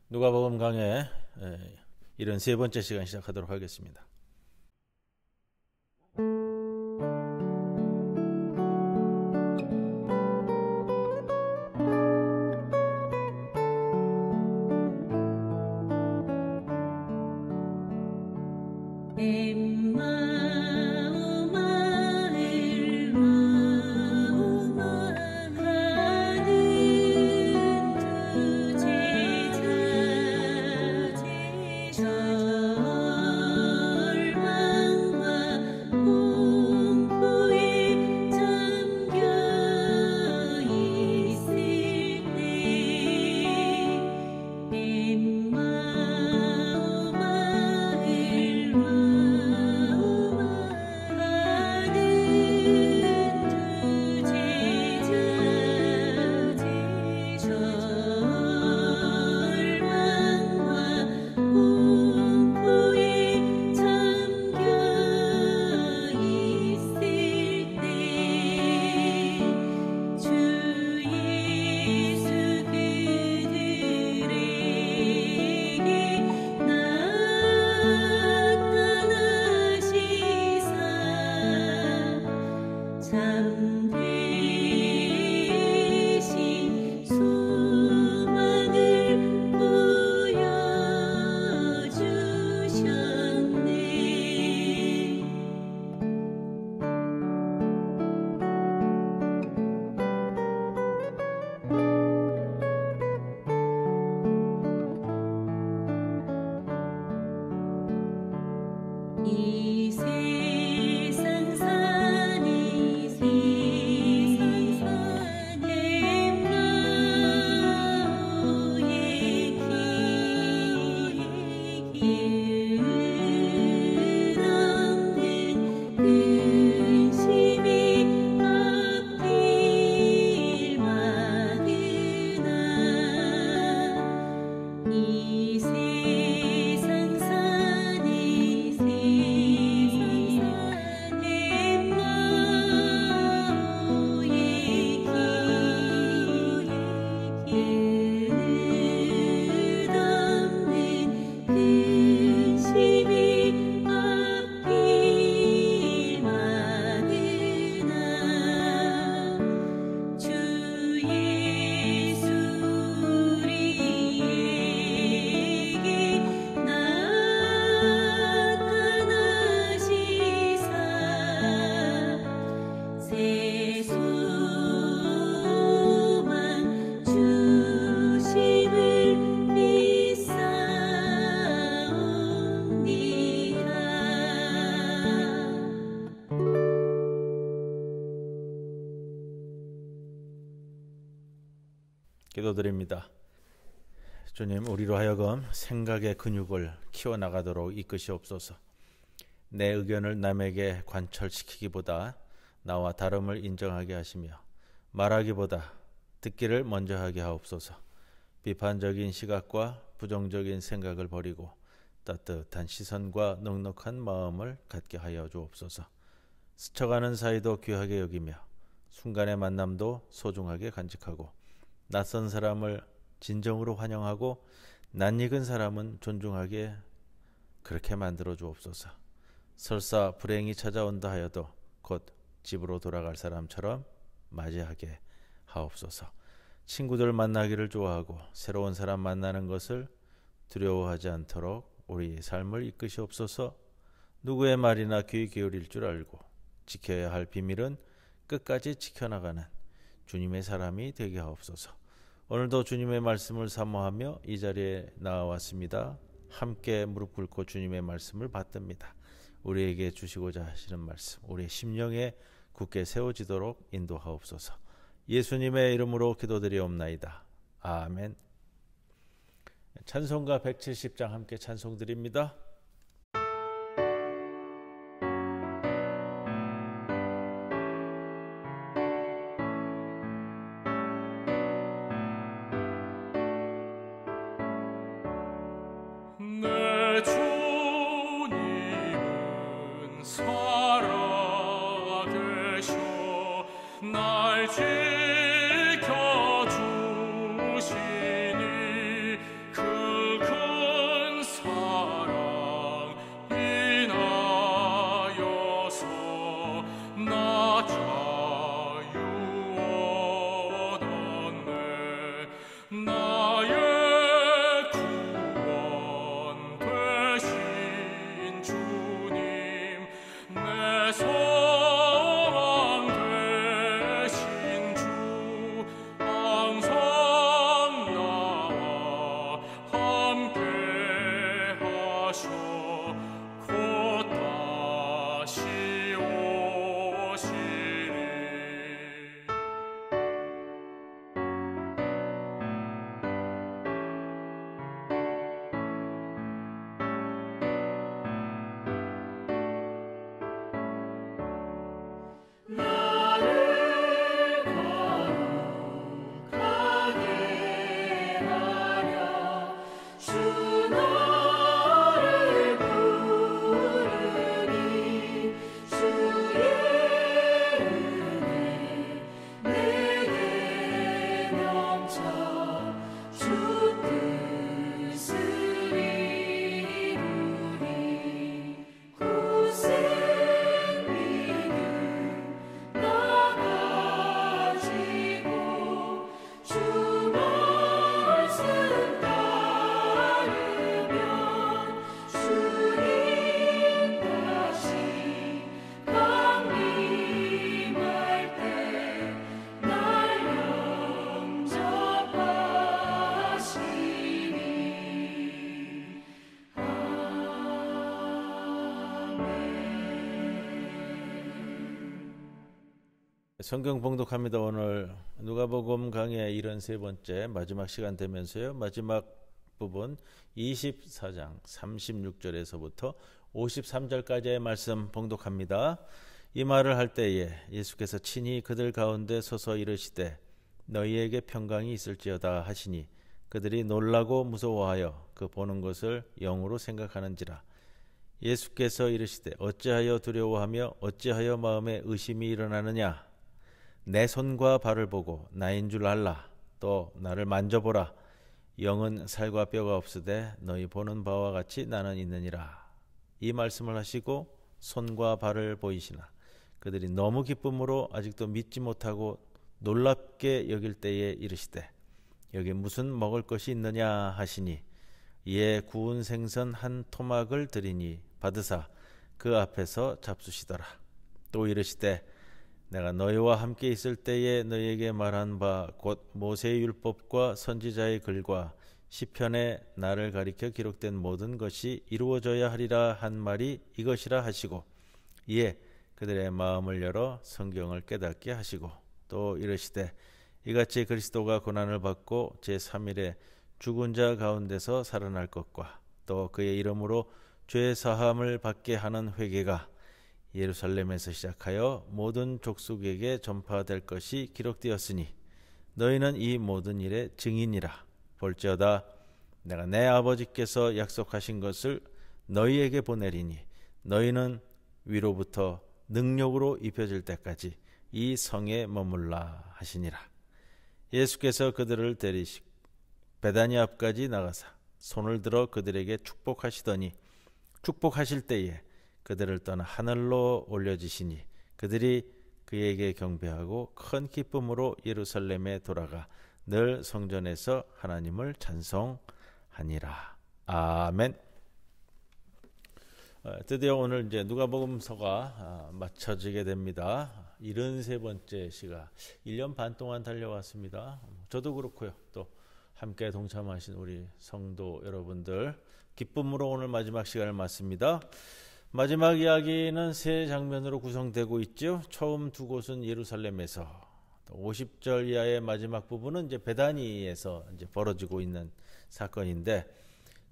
누가복음 강해 73번째 시간 시작하도록 하겠습니다. 기도드립니다. 주님, 우리로 하여금 생각의 근육을 키워나가도록 이끄시옵소서. 내 의견을 남에게 관철시키기보다 나와 다름을 인정하게 하시며 말하기보다 듣기를 먼저 하게 하옵소서. 비판적인 시각과 부정적인 생각을 버리고 따뜻한 시선과 넉넉한 마음을 갖게 하여 주옵소서. 스쳐가는 사이도 귀하게 여기며 순간의 만남도 소중하게 간직하고 낯선 사람을 진정으로 환영하고 낯익은 사람은 존중하게 그렇게 만들어 주옵소서. 설사 불행이 찾아온다 하여도 곧 집으로 돌아갈 사람처럼 맞이하게 하옵소서. 친구들 만나기를 좋아하고 새로운 사람 만나는 것을 두려워하지 않도록 우리 삶을 이끄시옵소서. 누구의 말이나 귀 기울일 줄 알고 지켜야 할 비밀은 끝까지 지켜나가는 주님의 사람이 되게 하옵소서. 오늘도 주님의 말씀을 사모하며 이 자리에 나와왔습니다. 함께 무릎 꿇고 주님의 말씀을 받듭니다. 우리에게 주시고자 하시는 말씀, 우리의 심령에 굳게 세워지도록 인도하옵소서. 예수님의 이름으로 기도드리옵나이다. 아멘. 찬송가 170장 함께 찬송드립니다. 내 주님은 살아계셔 날 지켜주시니 그 성경 봉독합니다. 오늘 누가복음 강의 73번째 마지막 시간 되면서요. 마지막 부분 24장 36절에서부터 53절까지의 말씀 봉독합니다. 이 말을 할 때에 예수께서 친히 그들 가운데 서서 이르시되 너희에게 평강이 있을지어다 하시니 그들이 놀라고 무서워하여 그 보는 것을 영으로 생각하는지라. 예수께서 이르시되 어찌하여 두려워하며 어찌하여 마음에 의심이 일어나느냐. 내 손과 발을 보고 나인 줄 알라. 또 나를 만져보라. 영은 살과 뼈가 없으되 너희 보는 바와 같이 나는 있느니라. 이 말씀을 하시고 손과 발을 보이시나 그들이 너무 기쁨으로 아직도 믿지 못하고 놀랍게 여길 때에 이르시되 여기 무슨 먹을 것이 있느냐 하시니 이에 구운 생선 한 토막을 드리니 받으사 그 앞에서 잡수시더라. 또 이르시되 내가 너희와 함께 있을 때에 너희에게 말한 바 곧 모세의 율법과 선지자의 글과 시편에 나를 가리켜 기록된 모든 것이 이루어져야 하리라 한 말이 이것이라 하시고 이에 그들의 마음을 열어 성경을 깨닫게 하시고 또 이르시되 이같이 그리스도가 고난을 받고 제3일에 죽은 자 가운데서 살아날 것과 또 그의 이름으로 죄 사함을 받게 하는 회개가 예루살렘에서 시작하여 모든 족속에게 전파될 것이 기록되었으니 너희는 이 모든 일의 증인이라. 볼지어다 내가 내 아버지께서 약속하신 것을 너희에게 보내리니 너희는 위로부터 능력으로 입혀질 때까지 이 성에 머물라 하시니라. 예수께서 그들을 데리시고 베다니 앞까지 나가사 손을 들어 그들에게 축복하시더니 축복하실 때에 그들을 떠나 하늘로 올려지시니 그들이 그에게 경배하고 큰 기쁨으로 예루살렘에 돌아가 늘 성전에서 하나님을 찬송하니라. 아멘. 드디어 오늘 이제 누가복음서가 마쳐지게 됩니다. 73번째 시간 1년 반 동안 달려왔습니다. 저도 그렇고요. 또 함께 동참하신 우리 성도 여러분들 기쁨으로 오늘 마지막 시간을 맞습니다. 마지막 이야기는 세 장면으로 구성되고 있죠. 처음 두 곳은 예루살렘에서, 50절 이하의 마지막 부분은 이제 베다니에서 이제 벌어지고 있는 사건인데,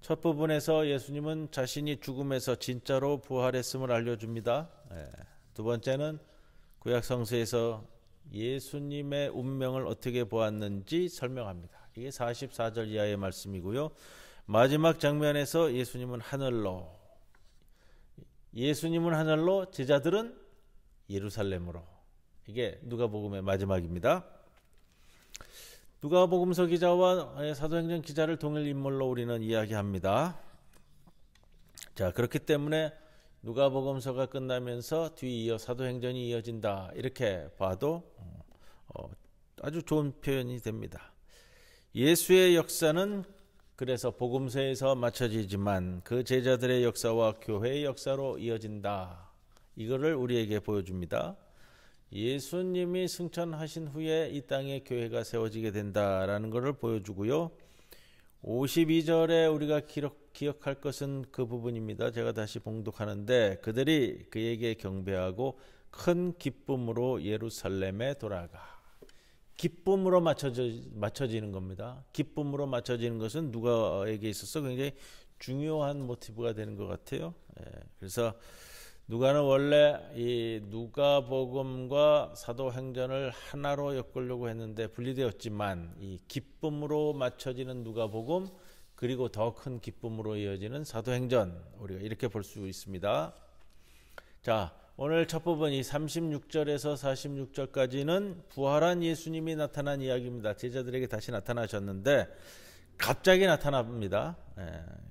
첫 부분에서 예수님은 자신이 죽음에서 진짜로 부활했음을 알려줍니다. 두 번째는 구약 성서에서 예수님의 운명을 어떻게 보았는지 설명합니다. 이게 44절 이하의 말씀이고요. 마지막 장면에서 예수님은 하늘로, 제자들은 예루살렘으로. 이게 누가복음의 마지막입니다. 누가복음서 기자와 사도행전 기자를 동일 인물로 우리는 이야기합니다. 자, 그렇기 때문에 누가복음서가 끝나면서 뒤이어 사도행전이 이어진다, 이렇게 봐도 아주 좋은 표현이 됩니다. 예수의 역사는 그래서 복음서에서 맞춰지지만 그 제자들의 역사와 교회의 역사로 이어진다. 이거를 우리에게 보여줍니다. 예수님이 승천하신 후에 이 땅에 교회가 세워지게 된다라는 것을 보여주고요. 52절에 우리가 기억할 것은 그 부분입니다. 제가 다시 봉독하는데 그들이 그에게 경배하고 큰 기쁨으로 예루살렘에 돌아가. 기쁨으로 맞춰지는 겁니다. 기쁨으로 맞춰지는 것은 누가에게 있어서 굉장히 중요한 모티브가 되는 것 같아요. 그래서 누가는 원래 이 누가복음과 사도행전을 하나로 엮으려고 했는데 분리되었지만 이 기쁨으로 맞춰지는 누가복음, 그리고 더 큰 기쁨으로 이어지는 사도행전, 우리가 이렇게 볼 수 있습니다. 자, 오늘 첫 부분이 36절에서 46절까지는 부활한 예수님이 나타난 이야기입니다. 제자들에게 다시 나타나셨는데 갑자기 나타납니다.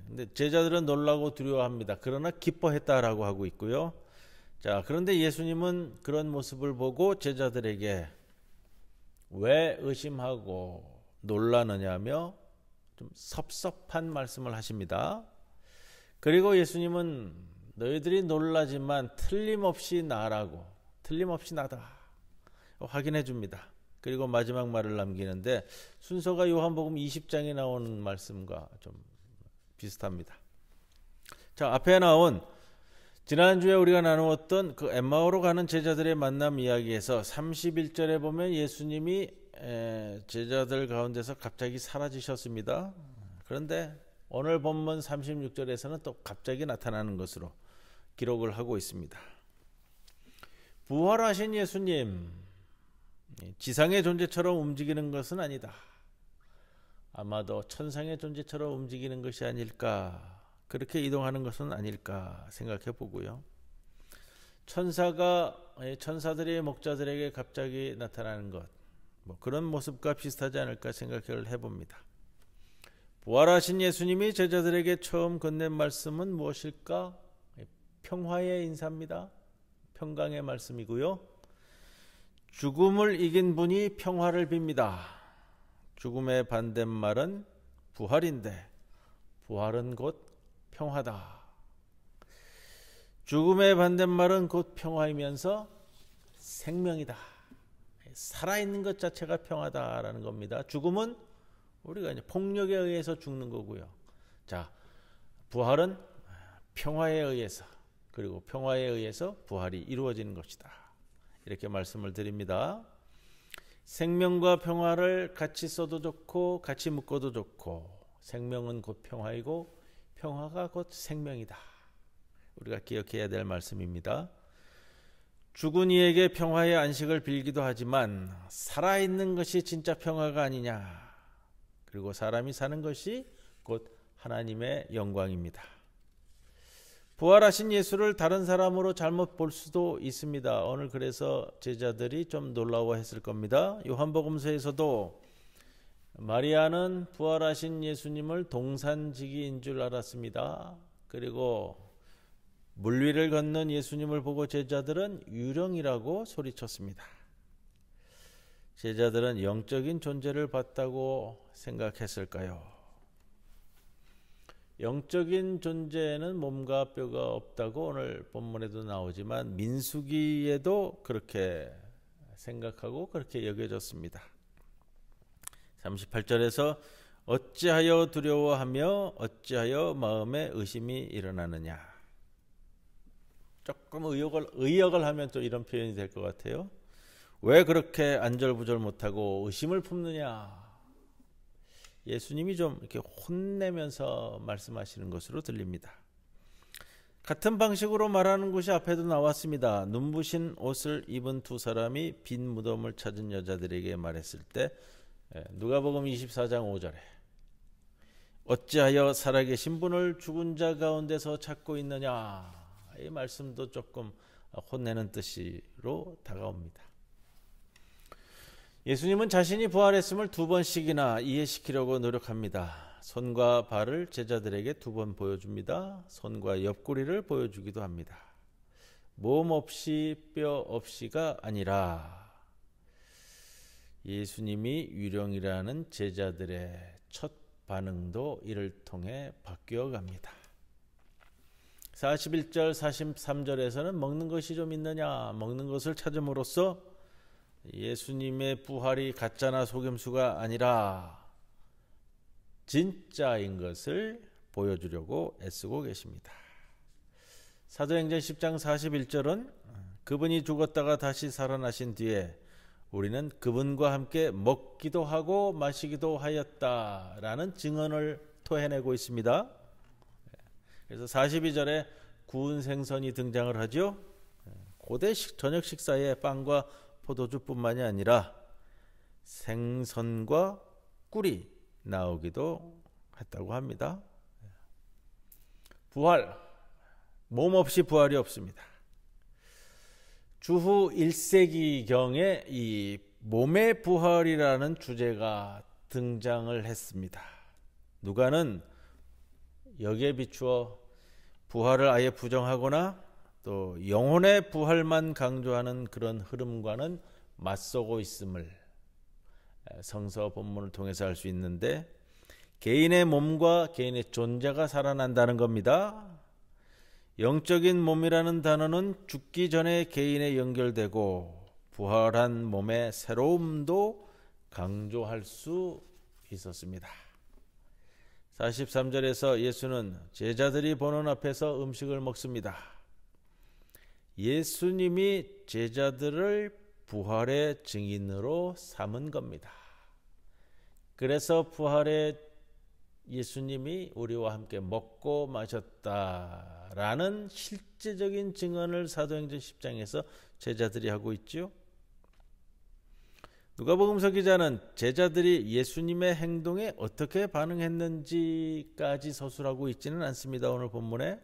근데 제자들은 놀라고 두려워합니다. 그러나 기뻐했다라고 하고 있고요. 자, 그런데 예수님은 그런 모습을 보고 제자들에게 왜 의심하고 놀라느냐며 좀 섭섭한 말씀을 하십니다. 그리고 예수님은 너희들이 놀라지만 틀림없이 나라고, 틀림없이 나다 확인해 줍니다. 그리고 마지막 말을 남기는데 순서가 요한복음 20장에 나오는 말씀과 좀 비슷합니다. 자, 앞에 나온 지난주에 우리가 나누었던 그 엠마오로 가는 제자들의 만남 이야기에서 31절에 보면 예수님이 제자들 가운데서 갑자기 사라지셨습니다. 그런데 오늘 본문 36절에서는 또 갑자기 나타나는 것으로 기록을 하고 있습니다. 부활하신 예수님, 지상의 존재처럼 움직이는 것은 아니다. 아마도 천상의 존재처럼 움직이는 것이 아닐까, 그렇게 이동하는 것은 아닐까 생각해 보고요. 천사들이 목자들에게 갑자기 나타나는 것, 그런 모습과 비슷하지 않을까 생각을 해봅니다. 부활하신 예수님이 제자들에게 처음 건넨 말씀은 무엇일까? 평화의 인사입니다. 평강의 말씀이고요. 죽음을 이긴 분이 평화를 빕니다. 죽음의 반대말은 부활인데 부활은 곧 평화다. 죽음의 반대말은 곧 평화이면서 생명이다. 살아있는 것 자체가 평화다라는 겁니다. 죽음은 우리가 이제 폭력에 의해서 죽는 거고요. 자, 부활은 평화에 의해서, 그리고 평화에 의해서 부활이 이루어지는 것이다. 이렇게 말씀을 드립니다. 생명과 평화를 같이 써도 좋고 같이 묶어도 좋고, 생명은 곧 평화이고 평화가 곧 생명이다. 우리가 기억해야 될 말씀입니다. 죽은 이에게 평화의 안식을 빌기도 하지만 살아있는 것이 진짜 평화가 아니냐. 그리고 사람이 사는 것이 곧 하나님의 영광입니다. 부활하신 예수를 다른 사람으로 잘못 볼 수도 있습니다. 오늘 그래서 제자들이 좀 놀라워했을 겁니다. 요한복음서에서도 마리아는 부활하신 예수님을 동산지기인 줄 알았습니다. 그리고 물 위를 걷는 예수님을 보고 제자들은 유령이라고 소리쳤습니다. 제자들은 영적인 존재를 봤다고 생각했을까요? 영적인 존재에는 몸과 뼈가 없다고 오늘 본문에도 나오지만 민수기에도 그렇게 생각하고 그렇게 여겨졌습니다. 38절에서 어찌하여 두려워하며 어찌하여 마음에 의심이 일어나느냐. 조금 의역을 하면 또 이런 표현이 될 것 같아요. 왜 그렇게 안절부절 못하고 의심을 품느냐. 예수님이 좀 이렇게 혼내면서 말씀하시는 것으로 들립니다. 같은 방식으로 말하는 것이 앞에도 나왔습니다. 눈부신 옷을 입은 두 사람이 빈 무덤을 찾은 여자들에게 말했을 때 누가복음 24장 5절에 어찌하여 살아계신 분을 죽은 자 가운데서 찾고 있느냐. 이 말씀도 조금 혼내는 뜻으로 다가옵니다. 예수님은 자신이 부활했음을 두 번씩이나 이해시키려고 노력합니다. 손과 발을 제자들에게 두 번 보여줍니다. 손과 옆구리를 보여주기도 합니다. 몸 없이 뼈 없이가 아니라 예수님이 유령이라는 제자들의 첫 반응도 이를 통해 바뀌어 갑니다. 41절 43절에서는 먹는 것이 좀 있느냐, 먹는 것을 찾음으로써 예수님의 부활이 가짜나 속임수가 아니라 진짜인 것을 보여주려고 애쓰고 계십니다. 사도행전 10장 41절은 그분이 죽었다가 다시 살아나신 뒤에 우리는 그분과 함께 먹기도 하고 마시기도 하였다라는 증언을 토해내고 있습니다. 그래서 42절에 구운 생선이 등장을 하죠. 고대 저녁 식사에 빵과 포도주뿐만이 아니라 생선과 꿀이 나오기도 했다고 합니다. 부활, 몸 없이 부활이 없습니다. 주후 1세기경에 이 몸의 부활이라는 주제가 등장을 했습니다. 누가는 여기에 비추어 부활을 아예 부정하거나 또 영혼의 부활만 강조하는 그런 흐름과는 맞서고 있음을 성서 본문을 통해서 알 수 있는데, 개인의 몸과 개인의 존재가 살아난다는 겁니다. 영적인 몸이라는 단어는 죽기 전에 개인에 연결되고 부활한 몸의 새로움도 강조할 수 있었습니다. 43절에서 예수는 제자들이 보는 앞에서 음식을 먹습니다. 예수님이 제자들을 부활의 증인으로 삼은 겁니다. 그래서 부활의 예수님이 우리와 함께 먹고 마셨다라는 실제적인 증언을 사도행전 10장에서 제자들이 하고 있죠. 누가복음서 기자는 제자들이 예수님의 행동에 어떻게 반응했는지까지 서술하고 있지는 않습니다. 오늘 본문에.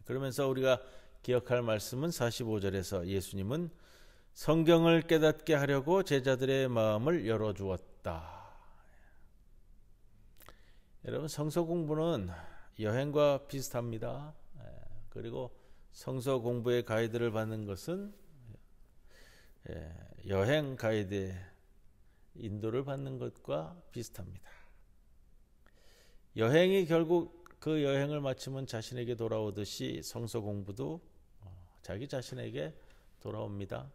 그러면서 우리가 기억할 말씀은 45절에서 예수님은 성경을 깨닫게 하려고 제자들의 마음을 열어주었다. 여러분, 성서 공부는 여행과 비슷합니다. 그리고 성서 공부의 가이드를 받는 것은 여행 가이드의 인도를 받는 것과 비슷합니다. 여행이 결국 그 여행을 마치면 자신에게 돌아오듯이 성서 공부도 자기 자신에게 돌아옵니다.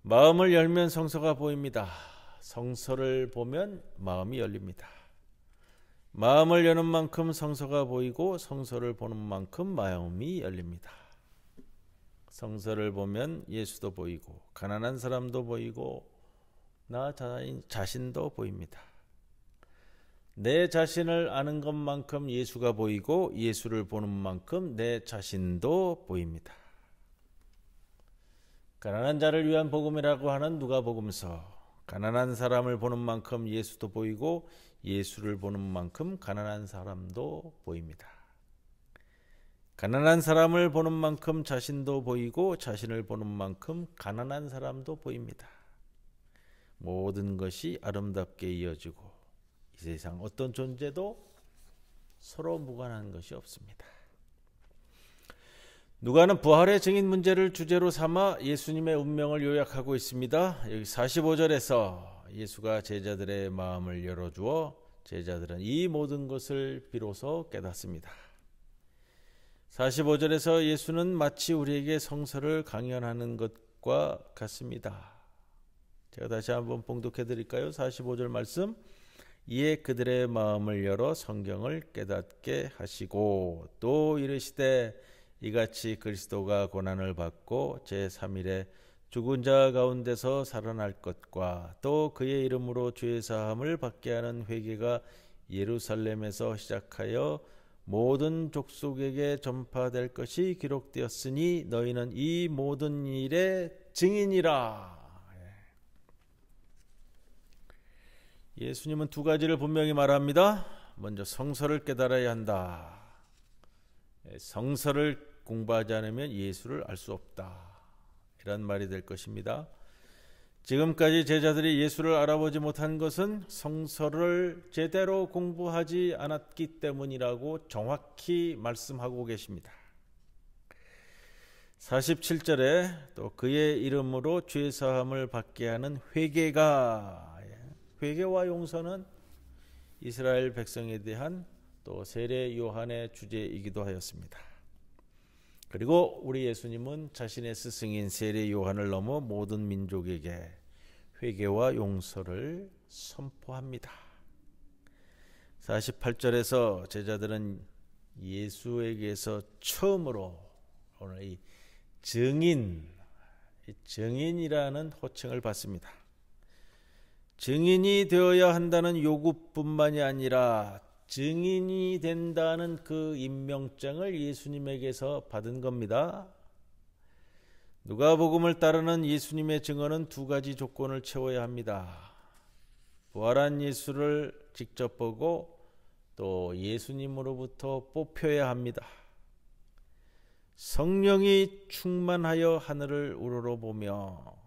마음을 열면 성서가 보입니다. 성서를 보면 마음이 열립니다. 마음을 여는 만큼 성서가 보이고 성서를 보는 만큼 마음이 열립니다. 성서를 보면 예수도 보이고 가난한 사람도 보이고 나 자신도 보입니다. 내 자신을 아는 것만큼 예수가 보이고 예수를 보는 만큼 내 자신도 보입니다. 가난한 자를 위한 복음이라고 하는 누가복음서, 가난한 사람을 보는 만큼 예수도 보이고 예수를 보는 만큼 가난한 사람도 보입니다. 가난한 사람을 보는 만큼 자신도 보이고 자신을 보는 만큼 가난한 사람도 보입니다. 모든 것이 아름답게 이어지고 이 세상 어떤 존재도 서로 무관한 것이 없습니다. 누가는 부활의 증인 문제를 주제로 삼아 예수님의 운명을 요약하고 있습니다. 여기 45절에서 예수가 제자들의 마음을 열어주어 제자들은 이 모든 것을 비로소 깨닫습니다. 45절에서 예수는 마치 우리에게 성서를 강연하는 것과 같습니다. 제가 다시 한번 봉독해 드릴까요? 45절 말씀. 이에 그들의 마음을 열어 성경을 깨닫게 하시고 또 이르시되 이같이 그리스도가 고난을 받고 제3일에 죽은 자 가운데서 살아날 것과 또 그의 이름으로 죄 사함을 받게 하는 회개가 예루살렘에서 시작하여 모든 족속에게 전파될 것이 기록되었으니 너희는 이 모든 일의 증인이라. 예수님은 두 가지를 분명히 말합니다. 먼저 성서를 깨달아야 한다. 성서를 공부하지 않으면 예수를 알 수 없다. 이런 말이 될 것입니다. 지금까지 제자들이 예수를 알아보지 못한 것은 성서를 제대로 공부하지 않았기 때문이라고 정확히 말씀하고 계십니다. 47절에 또 그의 이름으로 죄사함을 받게 하는 회개와 용서는 이스라엘 백성에 대한 또 세례 요한의 주제이기도 하였습니다. 그리고 우리 예수님은 자신의 스승인 세례 요한을 넘어 모든 민족에게 회개와 용서를 선포합니다. 48절에서 제자들은 예수에게서 처음으로 오늘 이 증인이라는 호칭을 받습니다. 증인이 되어야 한다는 요구뿐만이 아니라 증인이 된다는 그 임명장을 예수님에게서 받은 겁니다. 누가복음을 따르는 예수님의 증언은 두 가지 조건을 채워야 합니다. 부활한 예수를 직접 보고 또 예수님으로부터 뽑혀야 합니다. 성령이 충만하여 하늘을 우러러보며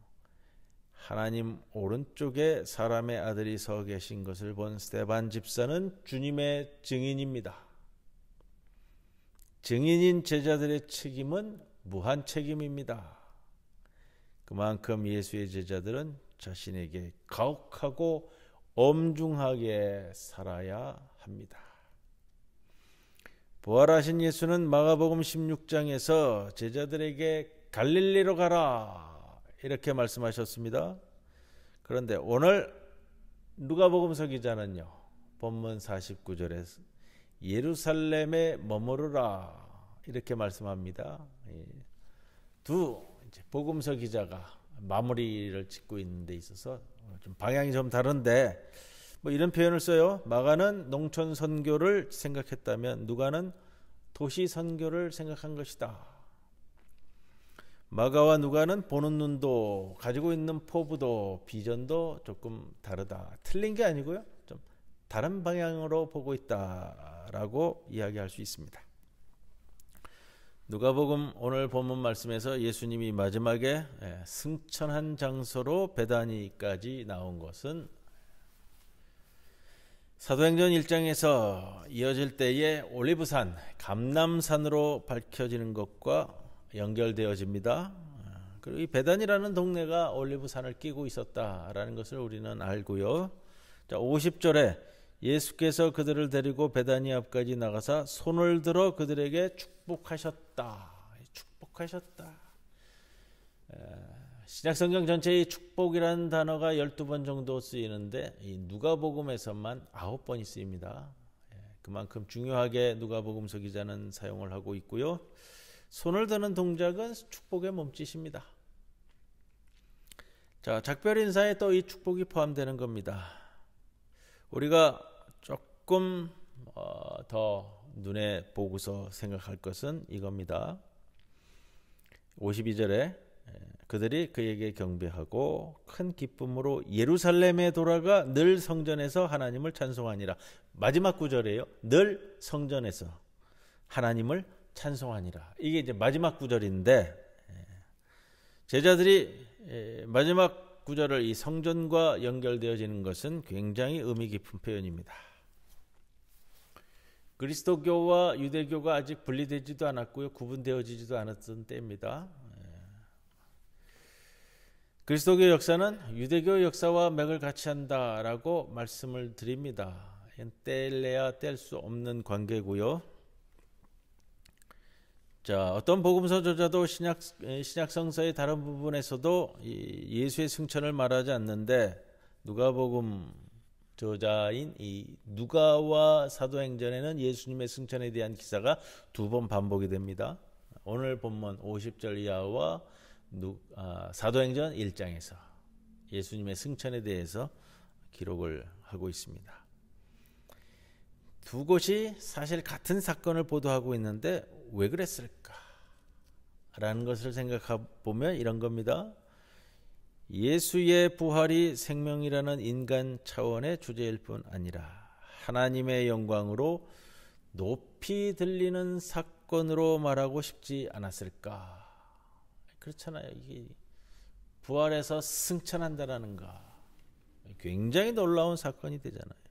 하나님 오른쪽에 사람의 아들이 서 계신 것을 본 스데반 집사는 주님의 증인입니다. 증인인 제자들의 책임은 무한 책임입니다. 그만큼 예수의 제자들은 자신에게 가혹하고 엄중하게 살아야 합니다. 부활하신 예수는 마가복음 16장에서 제자들에게 갈릴리로 가라 이렇게 말씀하셨습니다. 그런데 오늘 누가복음서 기자는요, 본문 49절에 예루살렘에 머무르라 이렇게 말씀합니다. 두 복음서 기자가 마무리를 짓고 있는 데 있어서 좀 방향이 좀 다른데 뭐 이런 표현을 써요. 마가는 농촌 선교를 생각했다면 누가는 도시 선교를 생각한 것이다. 마가와 누가는 보는 눈도 가지고 있는 포부도 비전도 조금 다르다. 틀린 게 아니고요. 좀 다른 방향으로 보고 있다라고 이야기할 수 있습니다. 누가복음 오늘 본문 말씀에서 예수님이 마지막에 승천한 장소로 베다니까지 나온 것은 사도행전 1장에서 이어질 때에 올리브산, 감람산으로 밝혀지는 것과 연결되어집니다. 그리고 이 베단이라는 동네가 올리브산을 끼고 있었다라는 것을 우리는 알고요. 자, 50절에 예수께서 그들을 데리고 베다니 앞까지 나가사 손을 들어 그들에게 축복하셨다. 축복하셨다. 신약성경 전체의 축복이라는 단어가 12번 정도 쓰이는데 이 누가복음에서만 9번이 쓰입니다. 그만큼 중요하게 누가복음서 기자는 사용을 하고 있고요. 손을 드는 동작은 축복의 몸짓입니다. 자, 작별 인사에 또 이 축복이 포함되는 겁니다. 우리가 조금 더 눈에 보고서 생각할 것은 이겁니다. 52절에 그들이 그에게 경배하고 큰 기쁨으로 예루살렘에 돌아가 늘 성전에서 하나님을 찬송하니라. 마지막 구절이에요. 늘 성전에서 하나님을 찬송하니라. 이게 이제 마지막 구절인데 제자들이 마지막 구절을 이 성전과 연결되어지는 것은 굉장히 의미 깊은 표현입니다. 그리스도교와 유대교가 아직 분리되지도 않았고요. 구분되어지지도 않았던 때입니다. 그리스도교 역사는 유대교 역사와 맥을 같이 한다라고 말씀을 드립니다. 뗄래야 뗄 수 없는 관계고요. 자, 어떤 복음서 저자도 신약 성서의 다른 부분에서도 예수의 승천을 말하지 않는데 누가복음 저자인 이 누가와 사도행전에는 예수님의 승천에 대한 기사가 2번 반복이 됩니다. 오늘 본문 50절 이하와 사도행전 1장에서 예수님의 승천에 대해서 기록을 하고 있습니다. 두 곳이 사실 같은 사건을 보도하고 있는데 왜 그랬을까? 라는 것을 생각해 보면 이런 겁니다. 예수의 부활이 생명이라는 인간 차원의 주제일 뿐 아니라 하나님의 영광으로 높이 들리는 사건으로 말하고 싶지 않았을까? 그렇잖아요. 이게 부활해서 승천한다라는 거 굉장히 놀라운 사건이 되잖아요.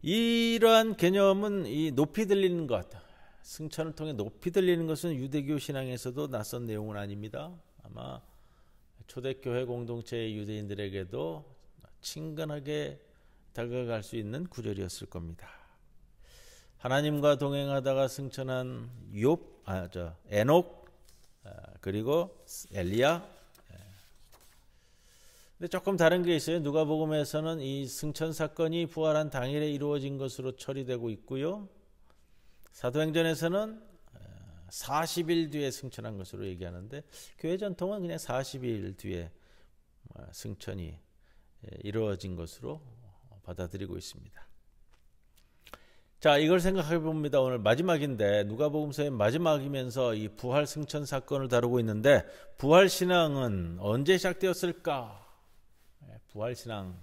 이러한 개념은 이 높이 들리는 것, 승천을 통해 높이 들리는 것은 유대교 신앙에서도 낯선 내용은 아닙니다. 아마 초대교회 공동체의 유대인들에게도 친근하게 다가갈 수 있는 구절이었을 겁니다. 하나님과 동행하다가 승천한 에녹, 그리고 엘리야. 근데 조금 다른 게 있어요. 누가복음에서는 이 승천 사건이 부활한 당일에 이루어진 것으로 처리되고 있고요. 사도행전에서는 40일 뒤에 승천한 것으로 얘기하는데 교회 전통은 그냥 40일 뒤에 승천이 이루어진 것으로 받아들이고 있습니다. 자, 이걸 생각해 봅니다. 오늘 마지막인데 누가복음서의 마지막이면서 이 부활 승천 사건을 다루고 있는데 부활 신앙은 언제 시작되었을까? 부활 신앙.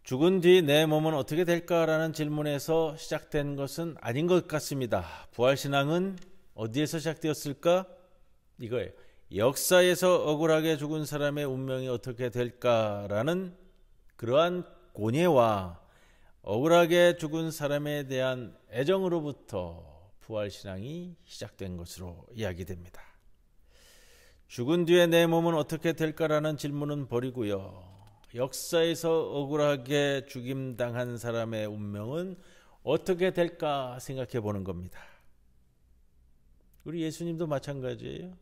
죽은 뒤 내 몸은 어떻게 될까라는 질문에서 시작된 것은 아닌 것 같습니다. 부활 신앙은 어디에서 시작되었을까? 이거예요. 역사에서 억울하게 죽은 사람의 운명이 어떻게 될까라는 그러한 고뇌와 억울하게 죽은 사람에 대한 애정으로부터 부활 신앙이 시작된 것으로 이야기됩니다. 죽은 뒤에 내 몸은 어떻게 될까라는 질문은 버리고요. 역사에서 억울하게 죽임당한 사람의 운명은 어떻게 될까 생각해 보는 겁니다. 우리 예수님도 마찬가지예요.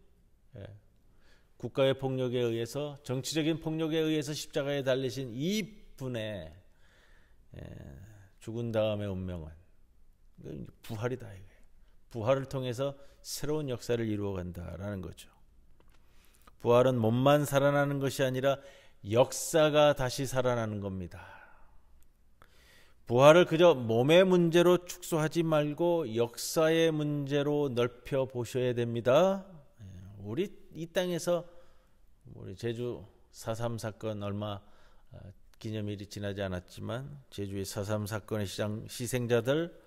국가의 폭력에 의해서, 정치적인 폭력에 의해서 십자가에 달리신 이분의 죽은 다음의 운명은 부활이다. 부활을 통해서 새로운 역사를 이루어간다라는 거죠. 부활은 몸만 살아나는 것이 아니라 역사가 다시 살아나는 겁니다. 부활을 그저 몸의 문제로 축소하지 말고 역사의 문제로 넓혀 보셔야 됩니다. 우리 이 땅에서 우리 제주 4.3 사건 얼마 기념일이 지나지 않았지만 제주의 4.3 사건의 희생자들,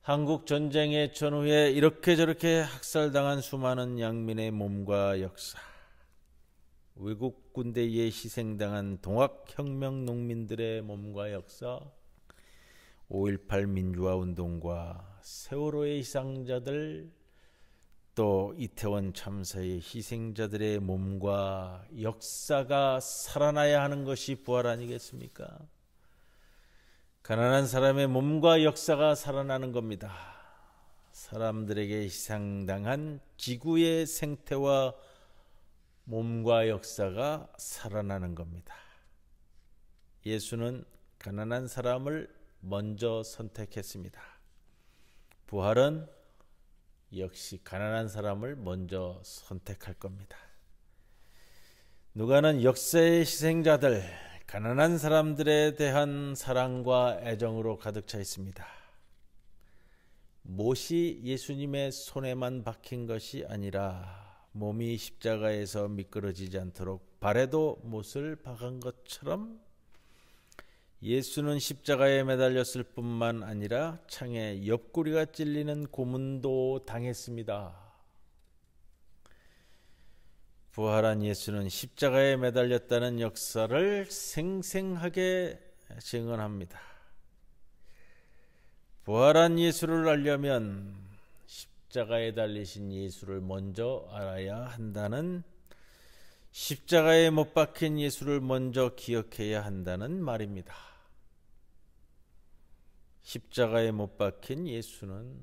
한국 전쟁의 전후에 이렇게 저렇게 학살당한 수많은 양민의 몸과 역사, 외국 군대에 희생당한 동학혁명 농민들의 몸과 역사, 5.18 민주화운동과 세월호의 희생자들, 또 이태원 참사의 희생자들의 몸과 역사가 살아나야 하는 것이 부활 아니겠습니까? 가난한 사람의 몸과 역사가 살아나는 겁니다. 사람들에게 희생당한 지구의 생태와 몸과 역사가 살아나는 겁니다. 예수는 가난한 사람을 먼저 선택했습니다. 부활은 역시 가난한 사람을 먼저 선택할 겁니다. 누가는 역사의 희생자들, 가난한 사람들에 대한 사랑과 애정으로 가득 차 있습니다. 못이 예수님의 손에만 박힌 것이 아니라 몸이 십자가에서 미끄러지지 않도록 발에도 못을 박은 것처럼 예수는 십자가에 매달렸을 뿐만 아니라 창에 옆구리가 찔리는 고문도 당했습니다. 부활한 예수는 십자가에 매달렸다는 역사를 생생하게 증언합니다. 부활한 예수를 알려면 십자가에 달리신 예수를 먼저 알아야 한다는, 십자가에 못 박힌 예수를 먼저 기억해야 한다는 말입니다. 십자가에 못 박힌 예수는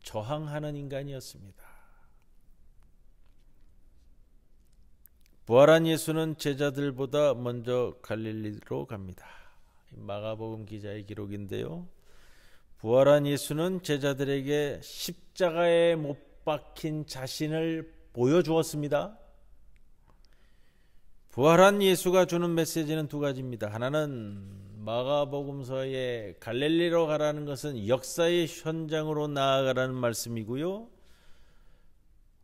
저항하는 인간이었습니다. 부활한 예수는 제자들보다 먼저 갈릴리로 갑니다. 마가복음 기자의 기록인데요. 부활한 예수는 제자들에게 십자가에 못 박힌 자신을 보여주었습니다. 부활한 예수가 주는 메시지는 두 가지입니다. 하나는 마가복음서에 갈릴리로 가라는 것은 역사의 현장으로 나아가라는 말씀이고요.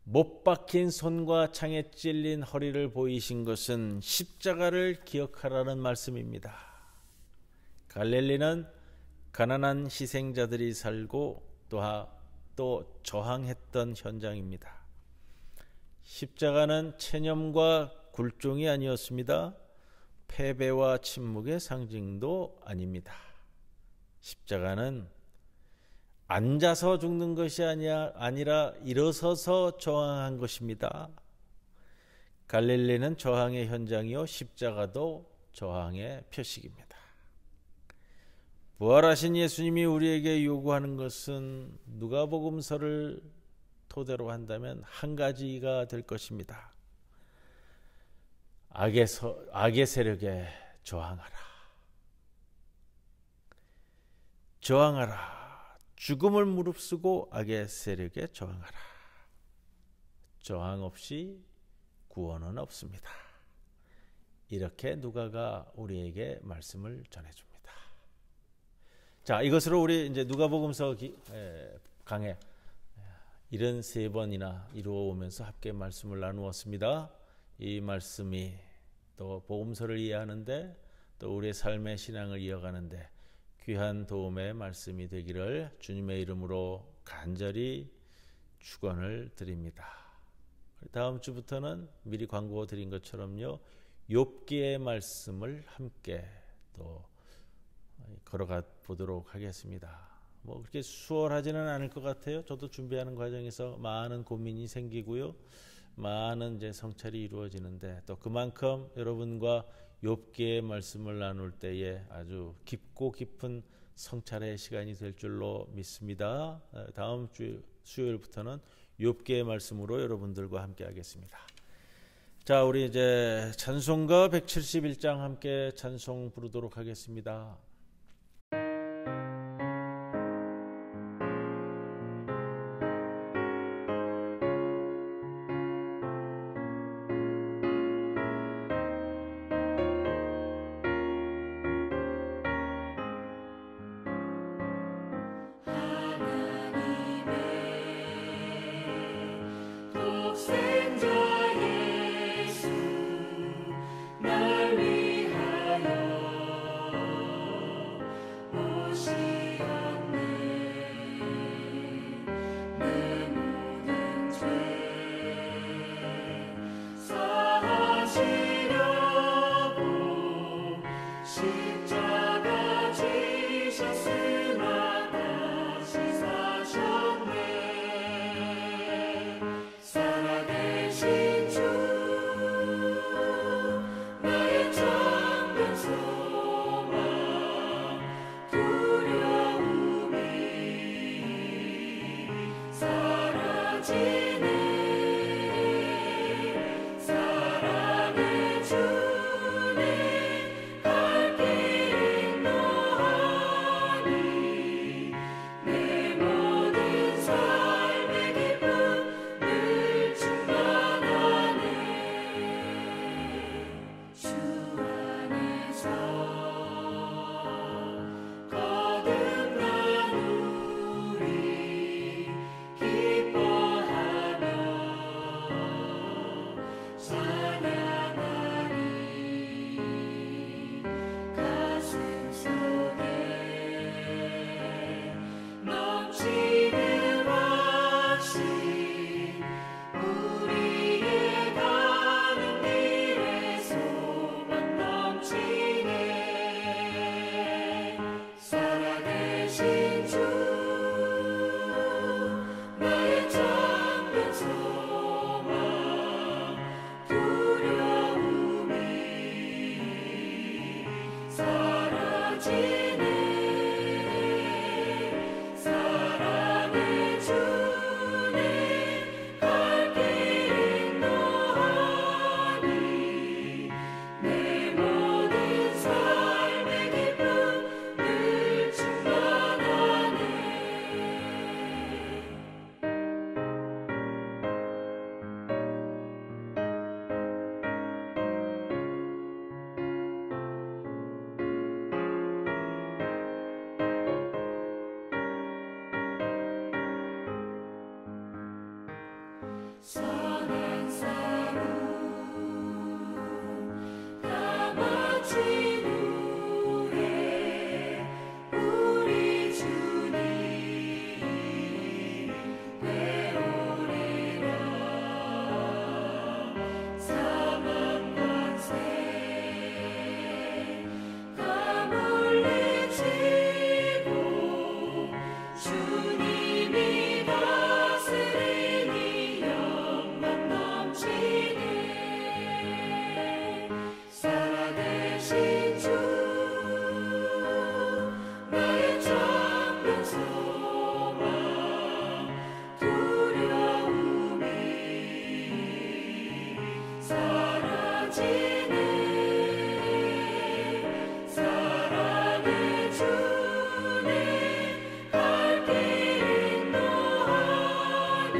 못 박힌 손과 창에 찔린 허리를 보이신 것은 십자가를 기억하라는 말씀입니다. 갈릴리는 가난한 희생자들이 살고 또 저항했던 현장입니다. 십자가는 체념과 굴종이 아니었습니다. 패배와 침묵의 상징도 아닙니다. 십자가는 앉아서 죽는 것이 아니라 일어서서 저항한 것입니다. 갈릴리는 저항의 현장이요, 십자가도 저항의 표식입니다. 부활하신 예수님이 우리에게 요구하는 것은 누가복음서를 토대로 한다면 한 가지가 될 것입니다. 악의 세력에 저항하라. 저항하라. 죽음을 무릅쓰고 악의 세력에 저항하라. 저항 없이 구원은 없습니다. 이렇게 누가가 우리에게 말씀을 전해줍니다. 자, 이것으로 우리 이제 누가복음서 강해 73번이나 이루어오면서 함께 말씀을 나누었습니다. 이 말씀이 또 복음서를 이해하는데 또 우리의 삶의 신앙을 이어가는데 귀한 도움의 말씀이 되기를 주님의 이름으로 간절히 축원을 드립니다. 다음 주부터는 미리 광고 드린 것처럼요, 욥기의 말씀을 함께 또 걸어가 보도록 하겠습니다. 뭐 그렇게 수월하지는 않을 것 같아요. 저도 준비하는 과정에서 많은 고민이 생기고요, 많은 이제 성찰이 이루어지는데 또 그만큼 여러분과 욥기의 말씀을 나눌 때에 아주 깊고 깊은 성찰의 시간이 될 줄로 믿습니다. 다음 주 수요일부터는 욥기의 말씀으로 여러분들과 함께 하겠습니다. 자, 우리 이제 찬송가 171장 함께 찬송 부르도록 하겠습니다. 선한 싸움 다 마친 후에 우리 주님 배우리라. 사망 권세 다 물리치고 주님이 다스리니 영광 넘치네. 살아계신 주 나의 참된 소망 두려움이 사라지네. 사랑의 주님 갈 길 인도하니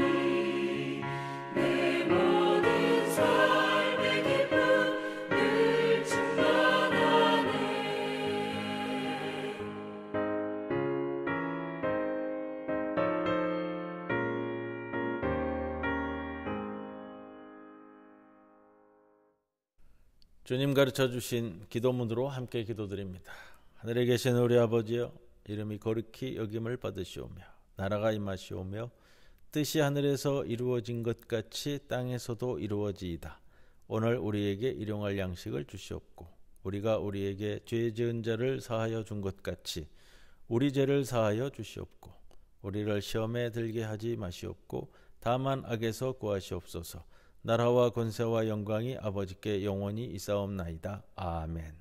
내 모든 삶의 기쁨 늘 충만하네. 주님 가르쳐 주신 기도문으로 함께 기도드립니다. 하늘에 계신 우리 아버지여, 이름이 거룩히 여김을 받으시오며 나라가 임하시오며 뜻이 하늘에서 이루어진 것 같이 땅에서도 이루어지이다. 오늘 우리에게 일용할 양식을 주시옵고 우리가 우리에게 죄 지은 자를 사하여 준 것 같이 우리 죄를 사하여 주시옵고 우리를 시험에 들게 하지 마시옵고 다만 악에서 구하시옵소서. 나라와 권세와 영광이 아버지께 영원히 있사옵나이다. 아멘.